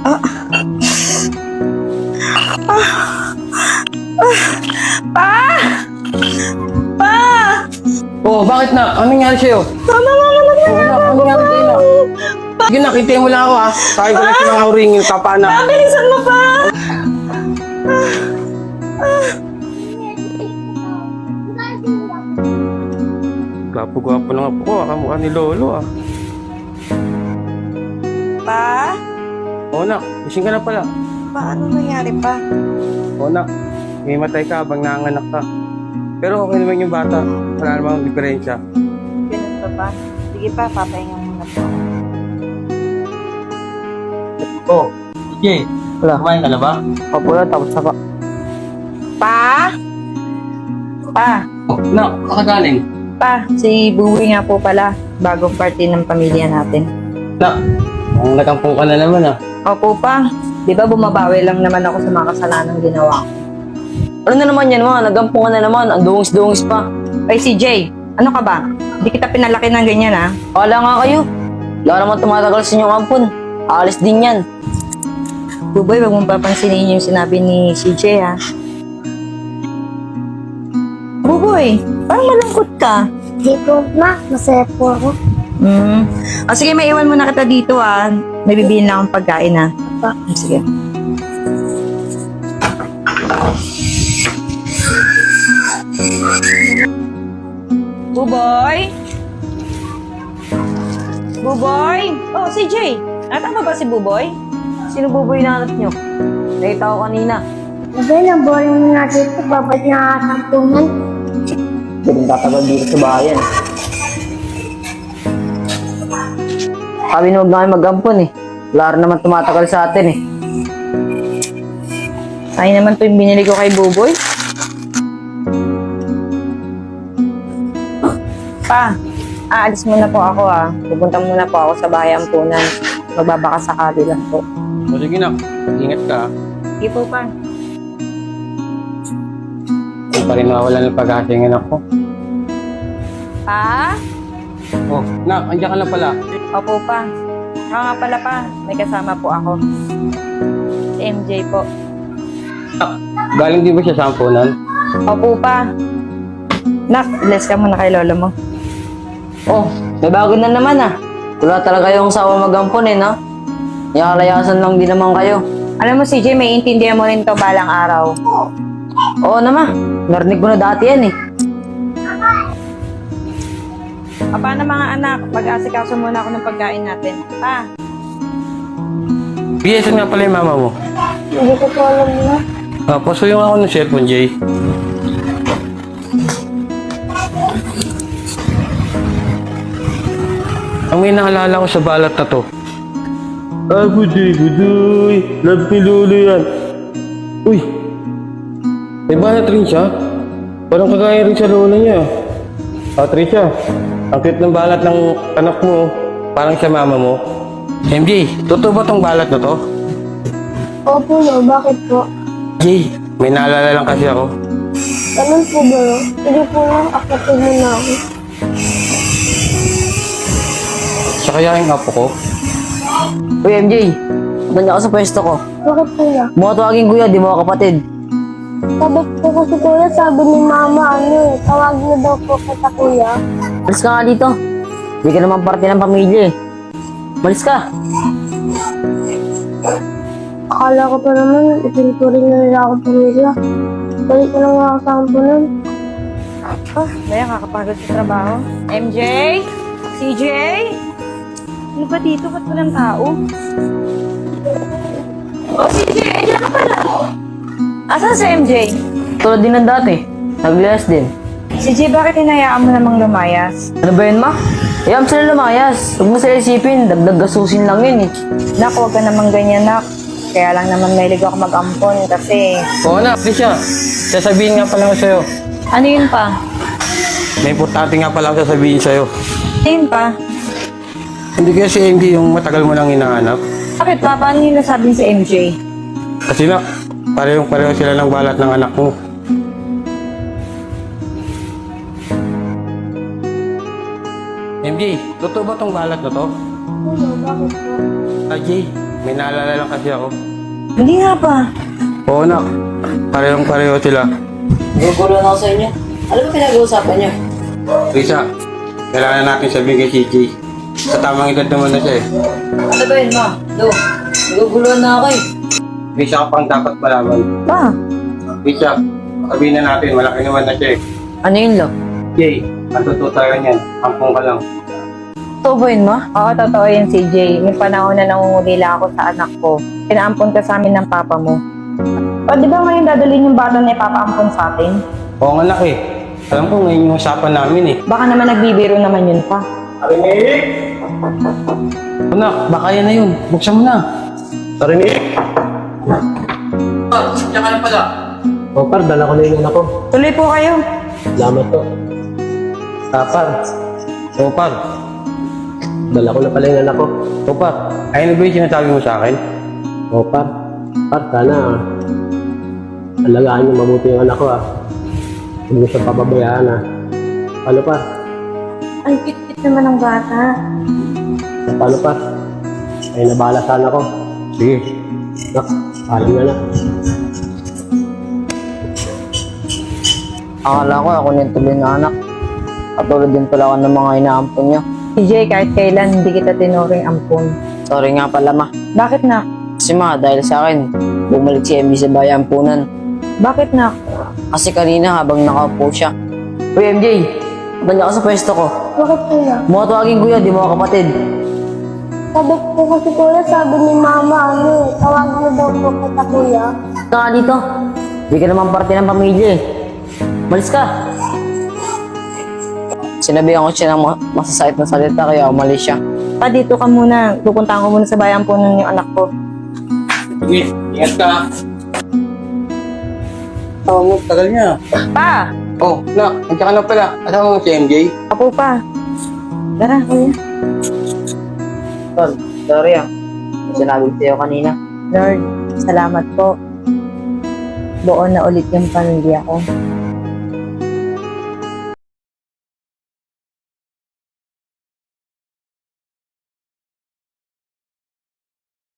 Ah. Pa! Pa! Oh, bakit na? Anong nangyari sa'yo? Tama nga naman Oh, na, anong nangyari sa'yo na? Sige na, kintayin mo lang ako ha. Kaya ko lang silang hauringin, kapana. Pa, bilisan mo pa! Gwapo-gwapo lang ako ko, kamukha ni Lolo ah. Pa? Oo nak, gising ka na pala. Pa, ano nangyari pa? Oo nak, may matay ka habang nanganak ka. Pero okay naman yung bata, wala namang diferensya. Ganun pa pa? Sige pa, papahinga muna po ako. Oh, sige. Wala, kumain ka na ba? Opo na, tapos na ka. Pa? Pa? Oh, nak, kakagaling. Pa, si Buwi nga po pala. Bagong party ng pamilya natin. Nak, ang nagampong ka na naman ah. Opo pa. Di ba bumabawi lang naman ako sa mga kasalanan ginawa ko? Ano na naman yan mga? Nagampungan na naman. Ang dungis-dungis pa. Ay, si Jay, ano ka ba? Hindi kita pinalaki ng ganyan, ha? Wala nga kayo. Wala naman tumatagal sa inyong ampun. Aalis din yan. Buboy, wag mong papansinin yung sinabi ni CJ, ha? Buboy, parang malungkot ka. Di po, ma. Masaya po ako. Sige, maiwan mo na kita dito, ha? May bibilin lang akong pagkain, ha? Pa. Sige. Buboy? Buboy? Oh, si Jay. Natama ba si Buboy? Sino buboy na hanap nyo? Nakita ko kanina. Mabay na boring mo na dito. Babalik na kasampungan. Hindi rin tatagal dito sa bayan. Sabi na huwag na kayo mag-ampun eh. Wala rin naman tumatagal sa atin eh. Ay naman to yung binili ko kay Buboy. Pa, aalis muna po ako, ha? Pupunta muna po ako sa bahay ampunan. Magbabaka sakali lang po. O sige nak, ingat ka ah. Sige po, pa. Hindi pa rin mawalan ng pag-asa yung anak ko. Pa? Oh, nak, andiyan ka na pala. Opo, pa. Saka nga pala, pa. May kasama po ako. Si MJ po. Nak, galing di ba siya sa ampunan? Opo, pa. Nak, bless ka muna kay lolo mo. Oh, may bago na naman ah. Wala talaga yung sawa mag-ampun eh, no? Yakalayasan lang din naman kayo. Alam mo, CJ, may intindihan mo rin to balang araw. Oo naman. Narinig ko na dati yan eh. Paano mga anak? Mag-asikaso muna ako ng pagkain natin. Pa, Biyasan nga pala yung mama mo. Hindi ko po alam na. Pasuyong ako ng cellphone, Jay. Ang may naalala ko sa balat na to. Budoy. Love ni Lolo yan. Uy, may balat rin siya. Parang kagaya rin sa lola niya. Tricia, ang cute ng balat ng anak mo. Parang sa mama mo. MJ, totoo ba tong balat na to? Opo, no. Bakit po? Jay, may naalala lang kasi ako. Ganun po ba, no? Sige po na. Akapin mo na ako. Siya kaya yung apo ko? Uy, MJ. Tanya ka sa pwesto ko. Bakit po na? Mga tawagin kuya, di mo kapatid. Sabi po kasi kuya, sabi ni mama, tawagin na daw po kita kuya. Malis ka nga dito. Hindi ka naman parte ng pamilya eh. Malis ka. Akala ko pa naman, itinuturing na nila akong pamilya. Balik ko lang ako sa ampunan. Maya, kakapagod sa trabaho. MJ? CJ? Ano ba dito? Ba't walang tao? Oh, CJ! Andiyan ka pala! Asan si MJ? Tulad din ng dati. Naglayas din. CJ, bakit hinayaan mo namang lumayas? Ano ba yun, ma? Iyam sila lumayas. Huwag mo sila isipin. Dagdag gasusin lang yun eh. Nak, huwag ka namang ganyan, nak. Kaya lang naman may ligaw ako mag-ampon kasi... Oo na, Tricia. Sasabihin nga pala ko sa'yo. Ano yun pa? May importante nga pala ako sasabihin sa'yo. Ano yun pa? Hindi kaya si MJ yung matagal mo lang hinahanap. Bakit pa? Paano nila sabihin si MJ? Kasi na, pareho sila ng balat ng anak mo. MJ, totoo ba tong balat na to? Bakit po? Jay, may naalala lang kasi ako. Hindi nga pa. Oo, nak. Parehong-pareho sila. Gugulo na ako sa inyo. Ano ba pinag-uusapan niyo? Risa, kailangan natin sabihin kay CJ. Sa tamang edad naman na siya eh. Ano ba yun, ma? Do, naguguluhan na ako eh. Risa ka pang dapat malaman. Pa, Risa, sabihin na natin, malaki naman na siya eh. Ano yun, lo? Jay, natuto tayo niyan. Ampong ka lang. Totoo ba yun, ma? oo, totoo yun, CJ. May panahon na nangungulila ako sa anak ko. Pinaampon ka sa amin ng papa mo. O, di ba ngayon dadalhin yung bata na ipapaampon sa atin? Oo nga, nak eh. Alam ko ngayon yung usapan namin eh. Baka naman nagbibiro naman yun pa. Arinig! Anak, baka yan na yun. Buksan mo na. Arinig! Diyan ka na pala. O par, dala ko na yung anak ko. Tuloy po kayo. Salamat po. Par, Oo, par. dala ko na pala yung anak ko. Oo, par. Ayun na ba yung sinasabi mo sa akin? O par, sana alagaan niyo mabuti yung anak ko Huwag mo siya papabayaan Paano par? Ang cute naman ng bata. Paano par? Ay nabala sana ko. Sige. Nak, alam na. Akala ko ako na yung tuloy na anak. Katulad din pala ako ng mga inaampon niyo. CJ, kahit kailan hindi kita tinuring ampon. Sorry nga pala, ma. Bakit na? Kasi ma, dahil sa akin, bumalik si MJ sa bayan punan. Bakit na? Kasi kanina habang nakaupo siya. Uy, MJ, banda ka sa pwesto ko. Bakit kuya? Mga tawagin kuya, di mo kapatid. Sabi ko kasi kuya, sabi ni mama, tawagin mo daw po kita kuya. Ito nga dito. Hindi ka naman parte ng pamilya eh. Malis ka. Sinabihan ko siya ng masasakit na salita kaya umalis siya. Pa, dito ka muna. Pupuntahan ko muna sa bayan po ng yung anak ko. Sige, ingat ka. Oo, mo, tagal niya. Pa! Oh, nak, nandiyan ka na pala. Alam mo si MJ? Apo pa. Tara, kuya. Tol, sorry May sinabi ko sa'yo kanina. Lord, salamat po. Buo na ulit yung pamilya ko.